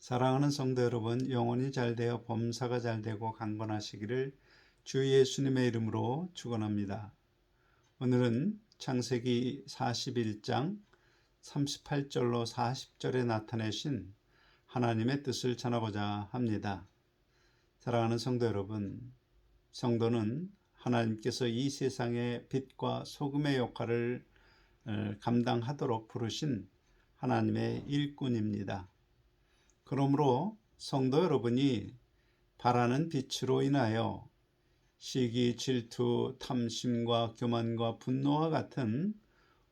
사랑하는 성도 여러분, 영혼이 잘되어 범사가 잘되고 강건하시기를 주 예수님의 이름으로 축원합니다. 오늘은 창세기 41장 38절로 40절에 나타내신 하나님의 뜻을 전하고자 합니다. 사랑하는 성도 여러분, 성도는 하나님께서 이 세상의 빛과 소금의 역할을 감당하도록 부르신 하나님의 일꾼입니다. 그러므로 성도 여러분이 바라는 빛으로 인하여 시기, 질투, 탐심과 교만과 분노와 같은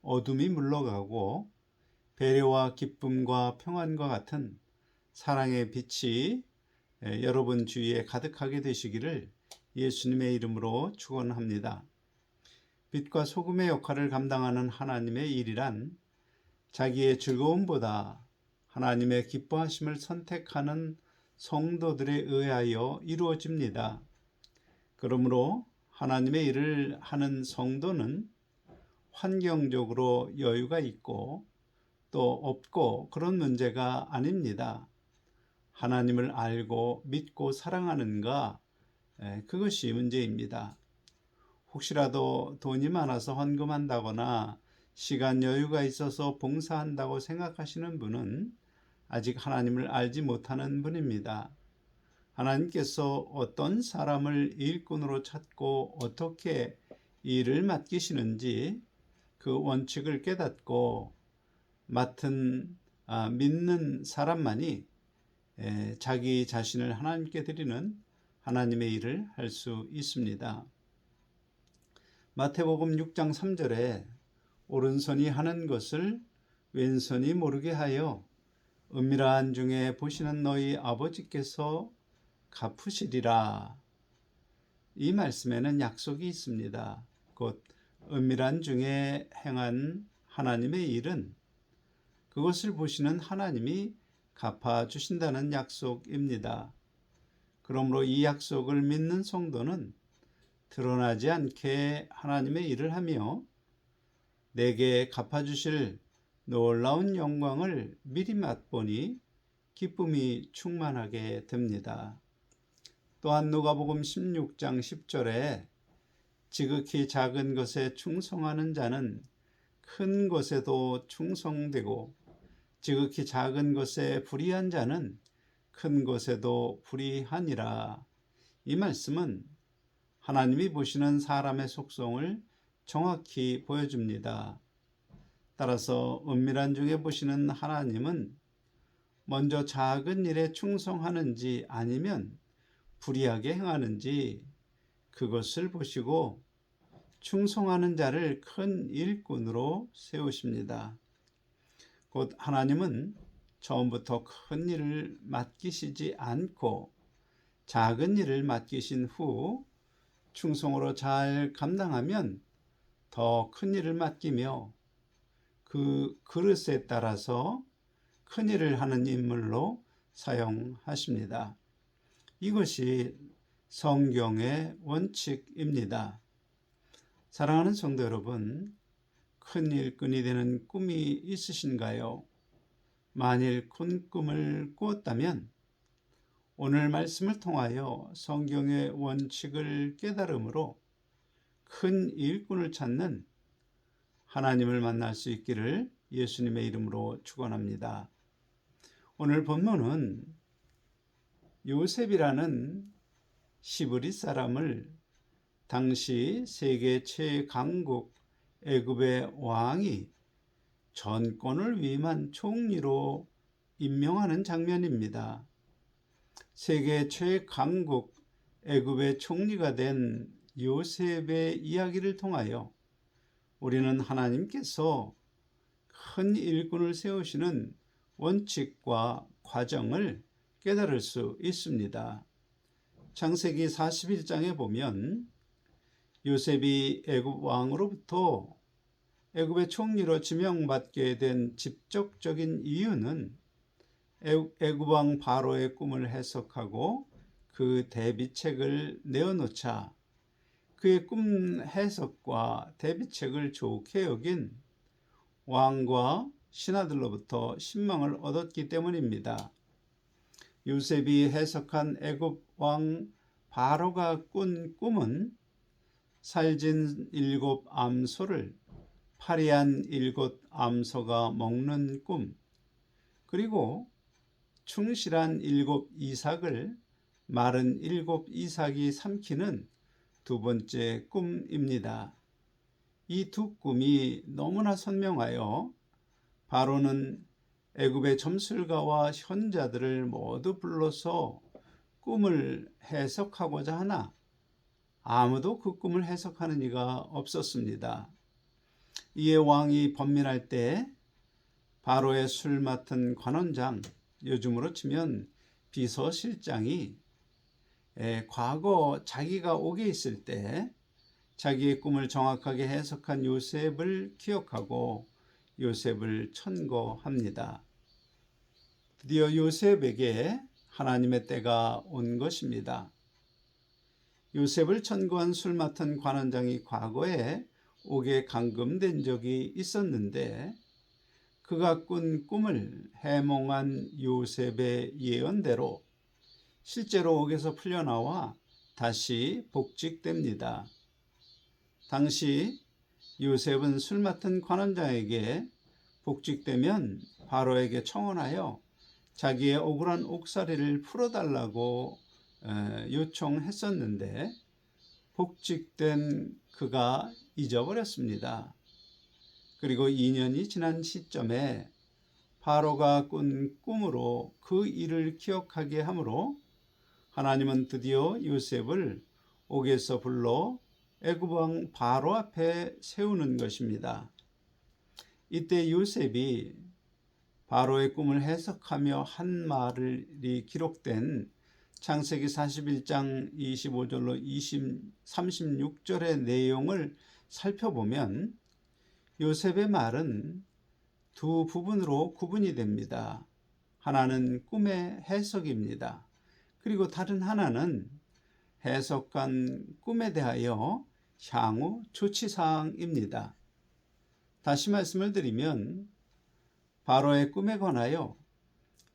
어둠이 물러가고 배려와 기쁨과 평안과 같은 사랑의 빛이 여러분 주위에 가득하게 되시기를 예수님의 이름으로 축원합니다. 빛과 소금의 역할을 감당하는 하나님의 일이란 자기의 즐거움보다 하나님의 기뻐하심을 선택하는 성도들에 의하여 이루어집니다. 그러므로 하나님의 일을 하는 성도는 환경적으로 여유가 있고 또 없고 그런 문제가 아닙니다. 하나님을 알고 믿고 사랑하는가, 그것이 문제입니다. 혹시라도 돈이 많아서 헌금한다거나 시간 여유가 있어서 봉사한다고 생각하시는 분은 아직 하나님을 알지 못하는 분입니다. 하나님께서 어떤 사람을 일꾼으로 찾고 어떻게 일을 맡기시는지 그 원칙을 깨닫고 믿는 사람만이 자기 자신을 하나님께 드리는 하나님의 일을 할 수 있습니다. 마태복음 6장 3절에 오른손이 하는 것을 왼손이 모르게 하여 은밀한 중에 보시는 너희 아버지께서 갚으시리라. 이 말씀에는 약속이 있습니다. 곧 은밀한 중에 행한 하나님의 일은 그것을 보시는 하나님이 갚아주신다는 약속입니다. 그러므로 이 약속을 믿는 성도는 드러나지 않게 하나님의 일을 하며 내게 갚아주실 놀라운 영광을 미리 맛보니 기쁨이 충만하게 됩니다. 또한 누가복음 16장 10절에 지극히 작은 것에 충성하는 자는 큰 것에도 충성되고 지극히 작은 것에 불의한 자는 큰 것에도 불의하니라. 이 말씀은 하나님이 보시는 사람의 속성을 정확히 보여줍니다. 따라서 은밀한 중에 보시는 하나님은 먼저 작은 일에 충성하는지 아니면 불의하게 행하는지 그것을 보시고 충성하는 자를 큰 일꾼으로 세우십니다. 곧 하나님은 처음부터 큰 일을 맡기시지 않고 작은 일을 맡기신 후 충성으로 잘 감당하면 더 큰 일을 맡기며 그 그릇에 따라서 큰 일을 하는 인물로 사용하십니다. 이것이 성경의 원칙입니다. 사랑하는 성도 여러분, 큰 일꾼이 되는 꿈이 있으신가요? 만일 큰 꿈을 꾸었다면 오늘 말씀을 통하여 성경의 원칙을 깨달음으로 큰 일꾼을 찾는 하나님을 만날 수 있기를 예수님의 이름으로 축원합니다. 오늘 본문은 요셉이라는 시브리 사람을 당시 세계 최강국 애굽의 왕이 전권을 위임한 총리로 임명하는 장면입니다. 세계 최강국 애굽의 총리가 된 요셉의 이야기를 통하여 우리는 하나님께서 큰 일꾼을 세우시는 원칙과 과정을 깨달을 수 있습니다. 창세기 41장에 보면 요셉이 애굽 왕으로부터 애굽의 총리로 지명받게 된 직접적인 이유는 애굽 왕 바로의 꿈을 해석하고 그 대비책을 내어놓자 그의 꿈 해석과 대비책을 좋게 여긴 왕과 신하들로부터 신망을 얻었기 때문입니다. 요셉이 해석한 애굽 왕 바로가 꾼 꿈은 살진 7 암소를 파리한 7 암소가 먹는 꿈, 그리고 충실한 7 이삭을 마른 7 이삭이 삼키는 두 번째 꿈입니다. 이 두 꿈이 너무나 선명하여 바로는 애굽의 점술가와 현자들을 모두 불러서 꿈을 해석하고자 하나 아무도 그 꿈을 해석하는 이가 없었습니다. 이에 왕이 번민할 때 바로의 술 맡은 관원장, 요즘으로 치면 비서실장이 과거 자기가 옥에 있을 때 자기의 꿈을 정확하게 해석한 요셉을 기억하고 요셉을 천거합니다. 드디어 요셉에게 하나님의 때가 온 것입니다. 요셉을 천거한 술 맡은 관원장이 과거에 옥에 감금된 적이 있었는데 그가 꾼 꿈을 해몽한 요셉의 예언대로 실제로 옥에서 풀려나와 다시 복직됩니다. 당시 요셉은 술 맡은 관원장에게 복직되면 바로에게 청원하여 자기의 억울한 옥살이를 풀어달라고 요청했었는데 복직된 그가 잊어버렸습니다. 그리고 2년이 지난 시점에 바로가 꾼 꿈으로 그 일을 기억하게 하므로 하나님은 드디어 요셉을 옥에서 불러 애굽 왕 바로 앞에 세우는 것입니다. 이때 요셉이 바로의 꿈을 해석하며 한 말이 기록된 창세기 41장 25절로 36절의 내용을 살펴보면 요셉의 말은 두 부분으로 구분이 됩니다. 하나는 꿈의 해석입니다. 그리고 다른 하나는 해석한 꿈에 대하여 향후 조치사항입니다. 다시 말씀을 드리면 바로의 꿈에 관하여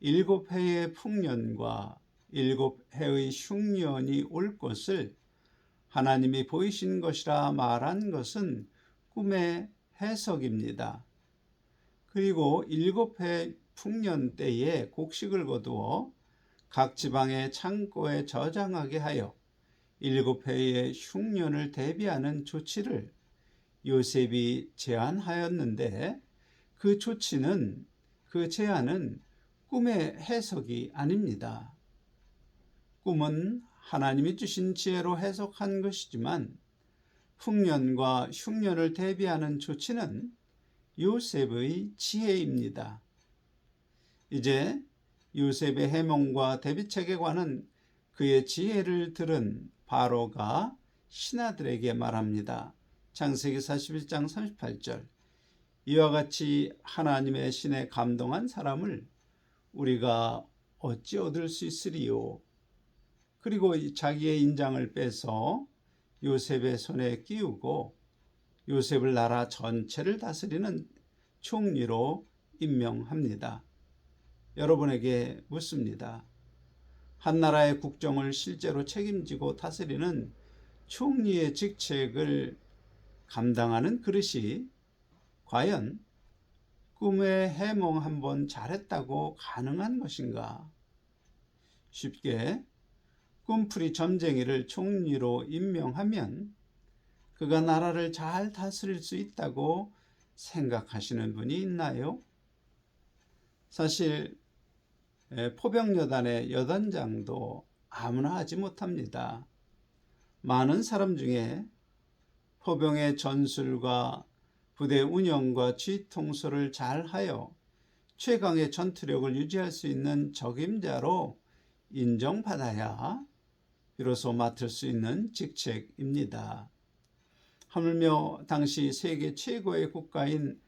7해의 풍년과 7해의 흉년이 올 것을 하나님이 보이신 것이라 말한 것은 꿈의 해석입니다. 그리고 7해 풍년 때에 곡식을 거두어 각 지방의 창고에 저장하게 하여 7해의 흉년을 대비하는 조치를 요셉이 제안하였는데 그 조치는, 그 제안은 꿈의 해석이 아닙니다. 꿈은 하나님이 주신 지혜로 해석한 것이지만 풍년과 흉년을 대비하는 조치는 요셉의 지혜입니다. 이제 요셉의 해몽과 대비책에 관한 그의 지혜를 들은 바로가 신하들에게 말합니다. 창세기 41장 38절. 이와 같이 하나님의 신에 감동한 사람을 우리가 어찌 얻을 수 있으리요. 그리고 자기의 인장을 빼서 요셉의 손에 끼우고 요셉을 나라 전체를 다스리는 총리로 임명합니다. 여러분에게 묻습니다. 한 나라의 국정을 실제로 책임지고 다스리는 총리의 직책을 감당하는 그릇이 과연 꿈의 해몽 한번 잘했다고 가능한 것인가? 쉽게 꿈풀이 점쟁이를 총리로 임명하면 그가 나라를 잘 다스릴 수 있다고 생각하시는 분이 있나요? 사실 포병여단의 여단장도 아무나 하지 못합니다. 많은 사람 중에 포병의 전술과 부대 운영과 지휘통솔을 잘하여 최강의 전투력을 유지할 수 있는 적임자로 인정받아야 비로소 맡을 수 있는 직책입니다. 하물며 당시 세계 최고의 국가인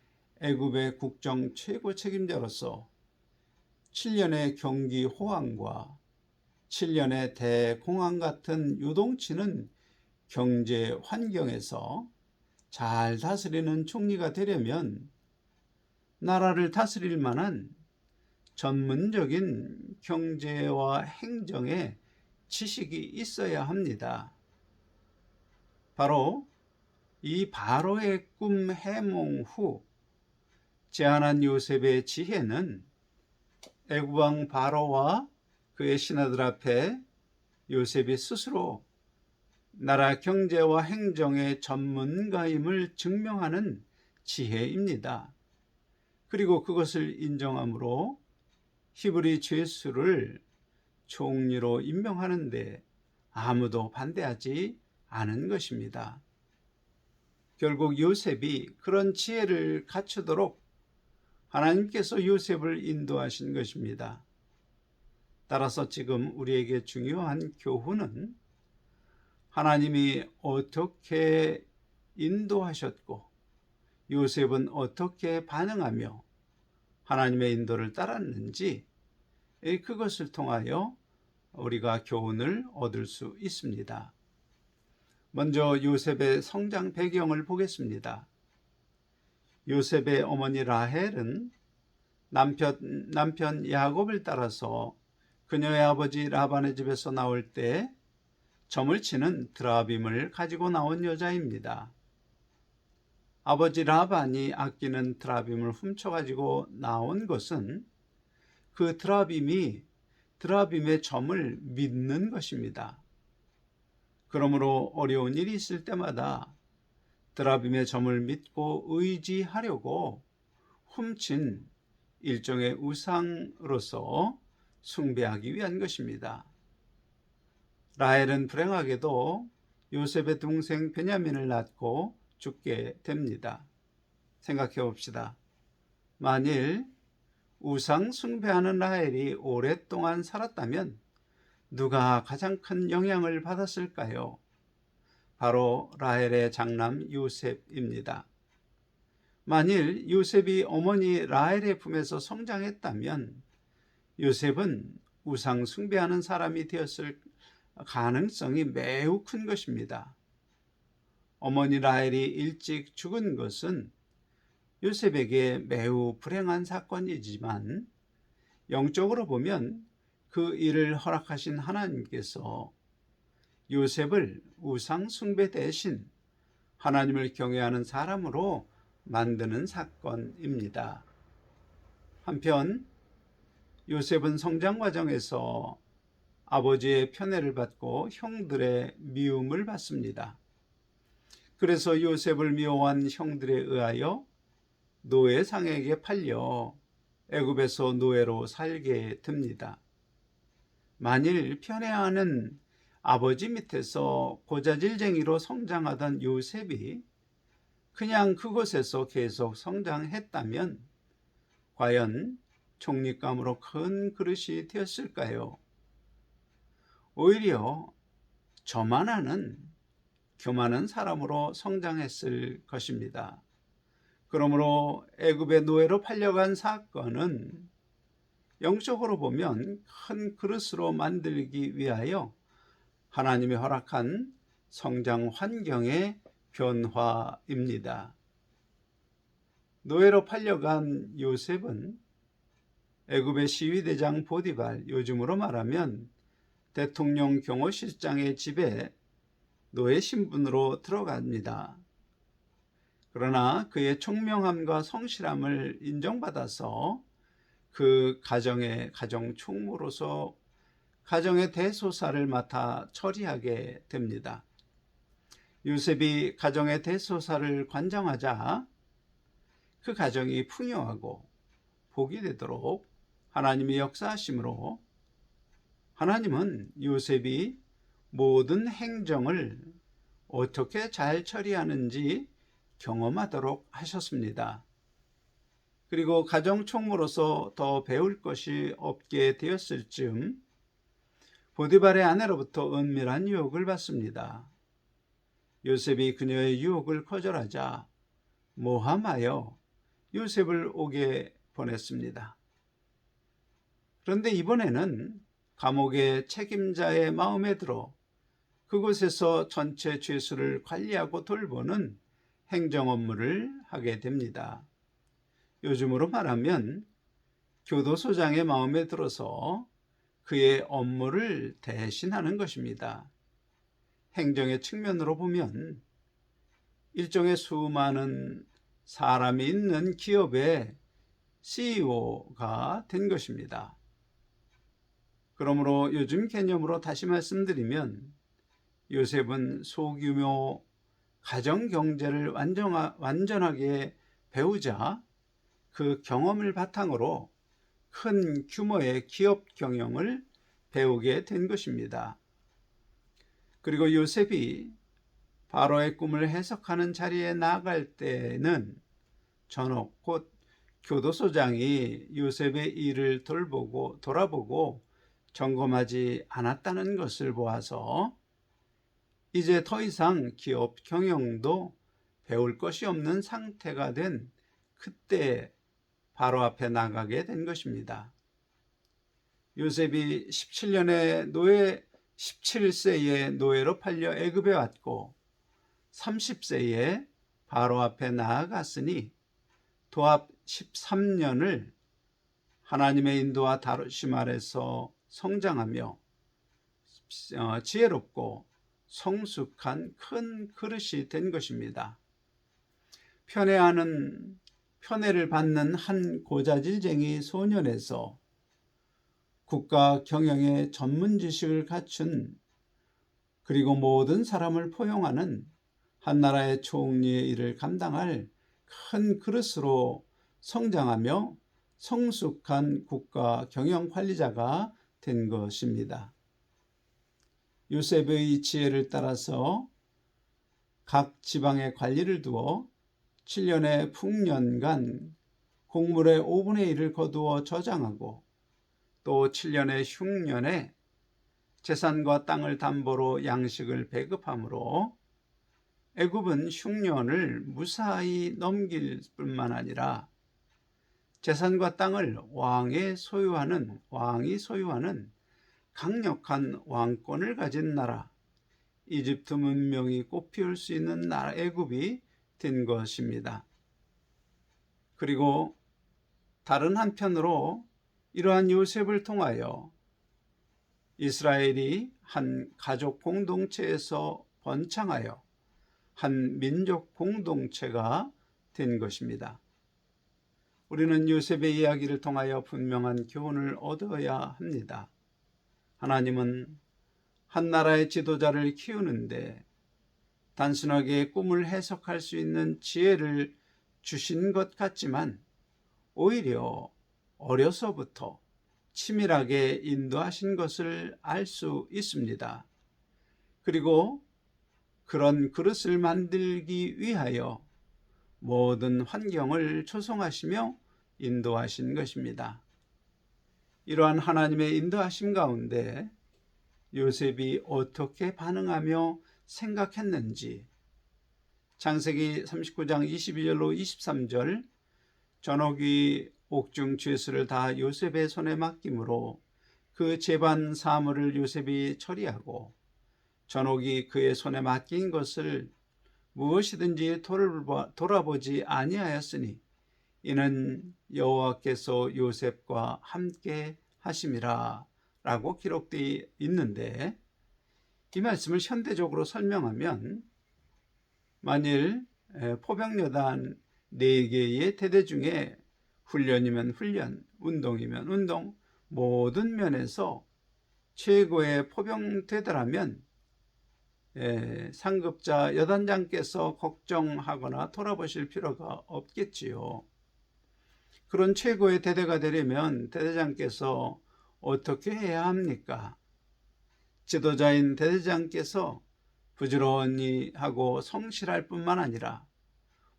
애굽의 국정 최고 책임자로서 7년의 경기 호황과 7년의 대공황 같은 요동치는 경제 환경에서 잘 다스리는 총리가 되려면 나라를 다스릴 만한 전문적인 경제와 행정에 지식이 있어야 합니다. 바로 이 바로의 꿈 해몽 후 제안한 요셉의 지혜는 애국왕 바로와 그의 신하들 앞에 요셉이 스스로 나라 경제와 행정의 전문가임을 증명하는 지혜입니다. 그리고 그것을 인정함으로 히브리 죄수를 총리로 임명하는데 아무도 반대하지 않은 것입니다. 결국 요셉이 그런 지혜를 갖추도록 하나님께서 요셉을 인도하신 것입니다. 따라서 지금 우리에게 중요한 교훈은 하나님이 어떻게 인도하셨고 요셉은 어떻게 반응하며 하나님의 인도를 따랐는지 그것을 통하여 우리가 교훈을 얻을 수 있습니다. 먼저 요셉의 성장 배경을 보겠습니다. 요셉의 어머니 라헬은 남편 야곱을 따라서 그녀의 아버지 라반의 집에서 나올 때 점을 치는 드라빔을 가지고 나온 여자입니다. 아버지 라반이 아끼는 드라빔을 훔쳐가지고 나온 것은 그 드라빔의 점을 믿는 것입니다. 그러므로 어려운 일이 있을 때마다 드라빔의 점을 믿고 의지하려고 훔친 일종의 우상으로서 숭배하기 위한 것입니다. 라헬은 불행하게도 요셉의 동생 베냐민을 낳고 죽게 됩니다. 생각해 봅시다. 만일 우상 숭배하는 라헬이 오랫동안 살았다면 누가 가장 큰 영향을 받았을까요? 바로 라헬의 장남 요셉입니다. 만일 요셉이 어머니 라헬의 품에서 성장했다면 요셉은 우상 숭배하는 사람이 되었을 가능성이 매우 큰 것입니다. 어머니 라헬이 일찍 죽은 것은 요셉에게 매우 불행한 사건이지만 영적으로 보면 그 일을 허락하신 하나님께서 요셉을 우상 숭배 대신 하나님을 경외하는 사람으로 만드는 사건입니다. 한편 요셉은 성장 과정에서 아버지의 편애를 받고 형들의 미움을 받습니다. 그래서 요셉을 미워한 형들에 의하여 노예상에게 팔려 애굽에서 노예로 살게 됩니다. 만일 편애하는 아버지 밑에서 고자질쟁이로 성장하던 요셉이 그냥 그곳에서 계속 성장했다면 과연 총릿감으로 큰 그릇이 되었을까요? 오히려 저만하는 교만한 사람으로 성장했을 것입니다. 그러므로 애굽의 노예로 팔려간 사건은 영적으로 보면 큰 그릇으로 만들기 위하여 하나님이 허락한 성장 환경의 변화입니다. 노예로 팔려간 요셉은 애굽의 시위대장 보디발, 요즘으로 말하면 대통령 경호실장의 집에 노예 신분으로 들어갑니다. 그러나 그의 총명함과 성실함을 인정받아서 그 가정의 가정 총무로서 가정의 대소사를 맡아 처리하게 됩니다. 요셉이 가정의 대소사를 관장하자 그 가정이 풍요하고 복이 되도록 하나님이 역사하심으로 하나님은 요셉이 모든 행정을 어떻게 잘 처리하는지 경험하도록 하셨습니다. 그리고 가정총무로서 더 배울 것이 없게 되었을 즈음 보디발의 아내로부터 은밀한 유혹을 받습니다. 요셉이 그녀의 유혹을 거절하자 모함하여 요셉을 옥에 보냈습니다. 그런데 이번에는 감옥의 책임자의 마음에 들어 그곳에서 전체 죄수를 관리하고 돌보는 행정 업무를 하게 됩니다. 요즘으로 말하면 교도소장의 마음에 들어서 그의 업무를 대신하는 것입니다. 행정의 측면으로 보면 일종의 수많은 사람이 있는 기업의 CEO가 된 것입니다. 그러므로 요즘 개념으로 다시 말씀드리면 요셉은 소규모 가정 경제를 완전하게 배우자 그 경험을 바탕으로 큰 규모의 기업 경영을 배우게 된 것입니다. 그리고 요셉이 바로의 꿈을 해석하는 자리에 나아갈 때는 전옥 곧 교도소장이 요셉의 일을 돌아보고 점검하지 않았다는 것을 보아서 이제 더 이상 기업 경영도 배울 것이 없는 상태가 된 그때 바로 앞에 나가게 된 것입니다. 요셉이 17세에 노예로 팔려 애굽에 왔고 30세에 바로 앞에 나아갔으니 도합 13년을 하나님의 인도와 다루심 아래서 성장하며 지혜롭고 성숙한 큰 그릇이 된 것입니다. 편애를 받는 한 고자질쟁이 소년에서 국가 경영의 전문 지식을 갖춘 그리고 모든 사람을 포용하는 한 나라의 총리의 일을 감당할 큰 그릇으로 성장하며 성숙한 국가 경영 관리자가 된 것입니다. 요셉의 지혜를 따라서 각 지방의 관리를 두어 7년의 풍년간 곡물의 5분의 1을 거두어 저장하고 또 7년의 흉년에 재산과 땅을 담보로 양식을 배급하므로 애굽은 흉년을 무사히 넘길 뿐만 아니라 재산과 땅을 왕이 소유하는 강력한 왕권을 가진 나라, 이집트 문명이 꽃피울 수 있는 나라 애굽이 된 것입니다. 그리고 다른 한편으로 이러한 요셉을 통하여 이스라엘이 한 가족 공동체에서 번창하여 한 민족 공동체가 된 것입니다. 우리는 요셉의 이야기를 통하여 분명한 교훈을 얻어야 합니다. 하나님은 한 나라의 지도자를 키우는데 단순하게 꿈을 해석할 수 있는 지혜를 주신 것 같지만 오히려 어려서부터 치밀하게 인도하신 것을 알 수 있습니다. 그리고 그런 그릇을 만들기 위하여 모든 환경을 조성하시며 인도하신 것입니다. 이러한 하나님의 인도하심 가운데 요셉이 어떻게 반응하며 생각했는지 창세기 39장 22절로 23절 전옥이 옥중 죄수를 다 요셉의 손에 맡김으로 그 재반 사물을 요셉이 처리하고 전옥이 그의 손에 맡긴 것을 무엇이든지 돌아보지 아니하였으니 이는 여호와께서 요셉과 함께 하심이라 라고 기록되어 있는데 이 말씀을 현대적으로 설명하면 만일 포병여단 4개의 대대 중에 훈련이면 훈련, 운동이면 운동 모든 면에서 최고의 포병대대라면 상급자 여단장께서 걱정하거나 돌아보실 필요가 없겠지요. 그런 최고의 대대가 되려면 대대장께서 어떻게 해야 합니까? 지도자인 대대장께서 부지런히 하고 성실할 뿐만 아니라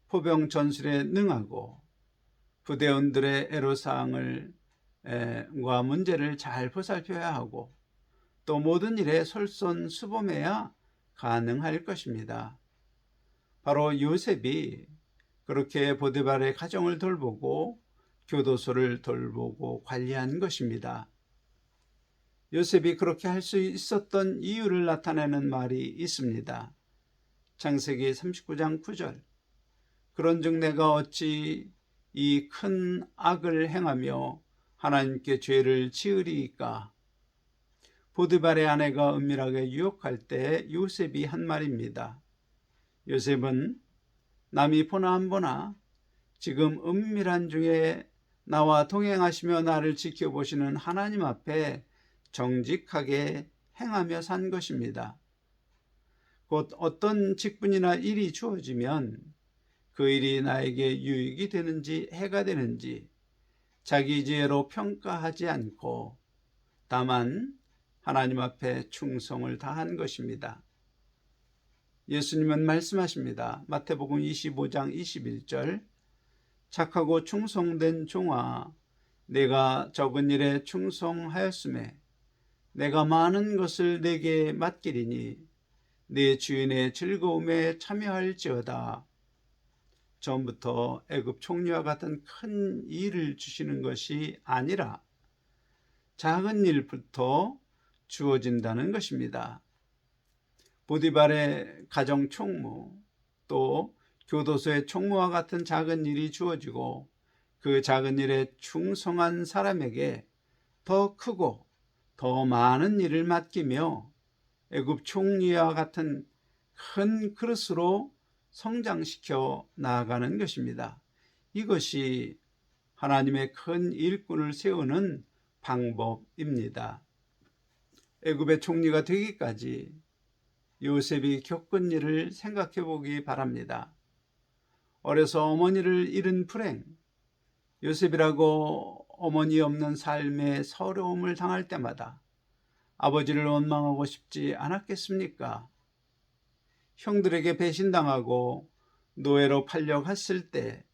포병 전술에 능하고 부대원들의 애로사항과 문제를 잘 보살펴야 하고 또 모든 일에 솔선수범해야 가능할 것입니다. 바로 요셉이 그렇게 보디발의 가정을 돌보고 교도소를 돌보고 관리한 것입니다. 요셉이 그렇게 할 수 있었던 이유를 나타내는 말이 있습니다. 창세기 39장 9절 그런즉 내가 어찌 이 큰 악을 행하며 하나님께 죄를 지으리이까 보디발의 아내가 은밀하게 유혹할 때 요셉이 한 말입니다. 요셉은 남이 보나 안 보나 지금 은밀한 중에 나와 동행하시며 나를 지켜보시는 하나님 앞에 정직하게 행하며 산 것입니다. 곧 어떤 직분이나 일이 주어지면 그 일이 나에게 유익이 되는지 해가 되는지 자기 지혜로 평가하지 않고 다만 하나님 앞에 충성을 다한 것입니다. 예수님은 말씀하십니다. 마태복음 25장 21절 착하고 충성된 종아, 내가 적은 일에 충성하였음에 내가 많은 것을 내게 맡기리니 내 주인의 즐거움에 참여할지어다. 처음부터 애굽 총리와 같은 큰 일을 주시는 것이 아니라 작은 일부터 주어진다는 것입니다. 보디발의 가정 총무, 또 교도소의 총무와 같은 작은 일이 주어지고 그 작은 일에 충성한 사람에게 더 크고 더 많은 일을 맡기며 애굽 총리와 같은 큰 그릇으로 성장시켜 나아가는 것입니다. 이것이 하나님의 큰 일꾼을 세우는 방법입니다. 애굽의 총리가 되기까지 요셉이 겪은 일을 생각해 보기 바랍니다. 어려서 어머니를 잃은 불행, 요셉이라고 어머니 없는 삶의 서러움을 당할 때마다 아버지를 원망하고 싶지 않았겠습니까? 형들에게 배신당하고 노예로 팔려갔을 때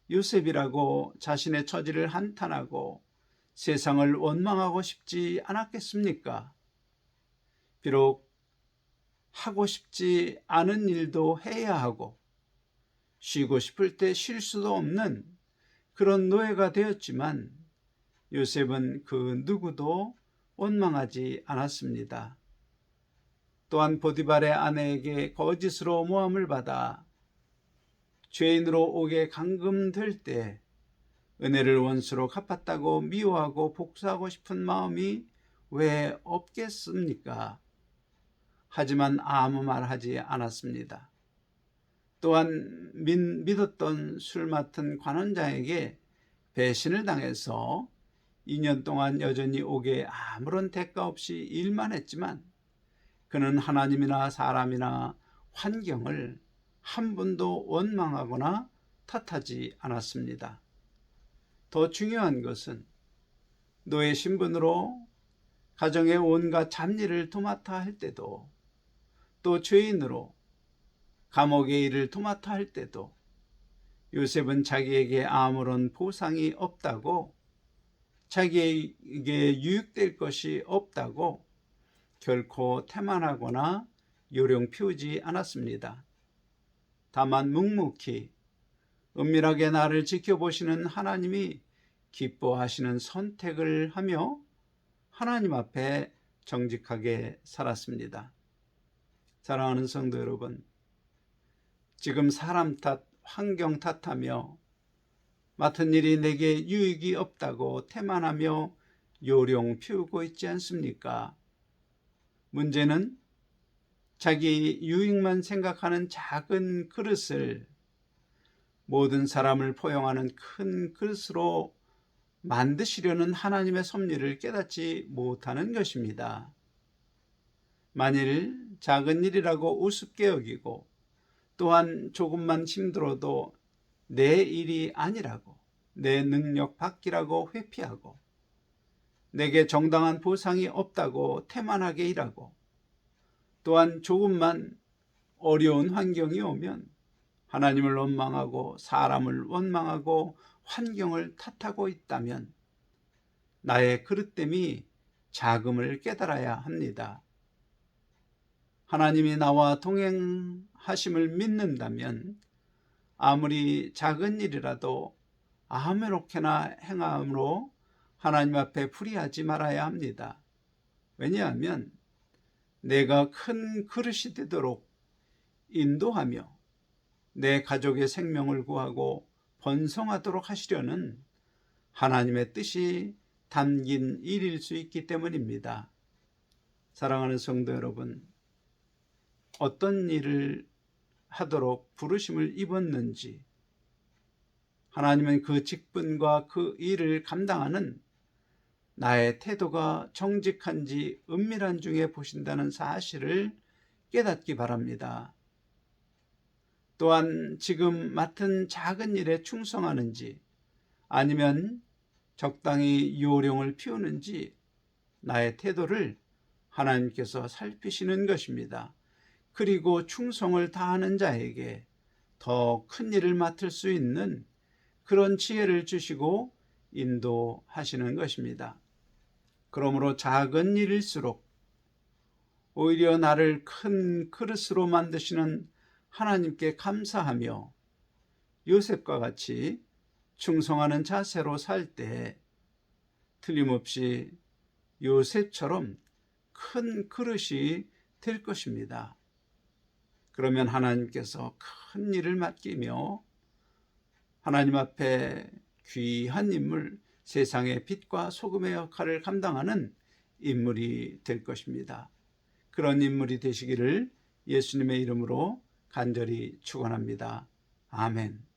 요셉이라고 자신의 처지를 한탄하고 세상을 원망하고 싶지 않았겠습니까? 비록 하고 싶지 않은 일도 해야 하고 쉬고 싶을 때 쉴 수도 없는 그런 노예가 되었지만 요셉은 그 누구도 원망하지 않았습니다. 또한 보디발의 아내에게 거짓으로 모함을 받아 죄인으로 옥에 감금될 때 은혜를 원수로 갚았다고 미워하고 복수하고 싶은 마음이 왜 없겠습니까? 하지만 아무 말 하지 않았습니다. 또한 믿었던 술 맡은 관원장에게 배신을 당해서 2년 동안 여전히 옥에 아무런 대가 없이 일만 했지만 그는 하나님이나 사람이나 환경을 한 번도 원망하거나 탓하지 않았습니다. 더 중요한 것은 노예 신분으로 가정의 온갖 잡일을 도맡아 할 때도 또 죄인으로 감옥의 일을 도맡아 할 때도 요셉은 자기에게 아무런 보상이 없다고, 자기에게 유익될 것이 없다고 결코 태만하거나 요령 피우지 않았습니다. 다만 묵묵히 은밀하게 나를 지켜보시는 하나님이 기뻐하시는 선택을 하며 하나님 앞에 정직하게 살았습니다. 사랑하는 성도 여러분, 지금 사람 탓, 환경 탓하며 맡은 일이 내게 유익이 없다고 태만하며 요령 피우고 있지 않습니까? 문제는 자기 유익만 생각하는 작은 그릇을 모든 사람을 포용하는 큰 그릇으로 만드시려는 하나님의 섭리를 깨닫지 못하는 것입니다. 만일 작은 일이라고 우습게 여기고 또한 조금만 힘들어도 내 일이 아니라고, 내 능력 밖이라고 회피하고 내게 정당한 보상이 없다고 태만하게 일하고 또한 조금만 어려운 환경이 오면 하나님을 원망하고 사람을 원망하고 환경을 탓하고 있다면 나의 그릇됨이 작음을 깨달아야 합니다. 하나님이 나와 동행하심을 믿는다면 아무리 작은 일이라도 아무렇게나 행함으로 하나님 앞에 불의하지 말아야 합니다. 왜냐하면 내가 큰 그릇이 되도록 인도하며 내 가족의 생명을 구하고 번성하도록 하시려는 하나님의 뜻이 담긴 일일 수 있기 때문입니다. 사랑하는 성도 여러분, 어떤 일을 하도록 부르심을 입었는지, 하나님은 그 직분과 그 일을 감당하는 나의 태도가 정직한지 은밀한 중에 보신다는 사실을 깨닫기 바랍니다. 또한 지금 맡은 작은 일에 충성하는지 아니면 적당히 요령을 피우는지 나의 태도를 하나님께서 살피시는 것입니다. 그리고 충성을 다하는 자에게 더 큰 일을 맡을 수 있는 그런 지혜를 주시고 인도하시는 것입니다. 그러므로 작은 일일수록 오히려 나를 큰 그릇으로 만드시는 하나님께 감사하며 요셉과 같이 충성하는 자세로 살 때 틀림없이 요셉처럼 큰 그릇이 될 것입니다. 그러면 하나님께서 큰 일을 맡기며 하나님 앞에 귀한 인물, 세상의 빛과 소금의 역할을 감당하는 인물이 될 것입니다. 그런 인물이 되시기를 예수님의 이름으로 간절히 축원합니다. 아멘.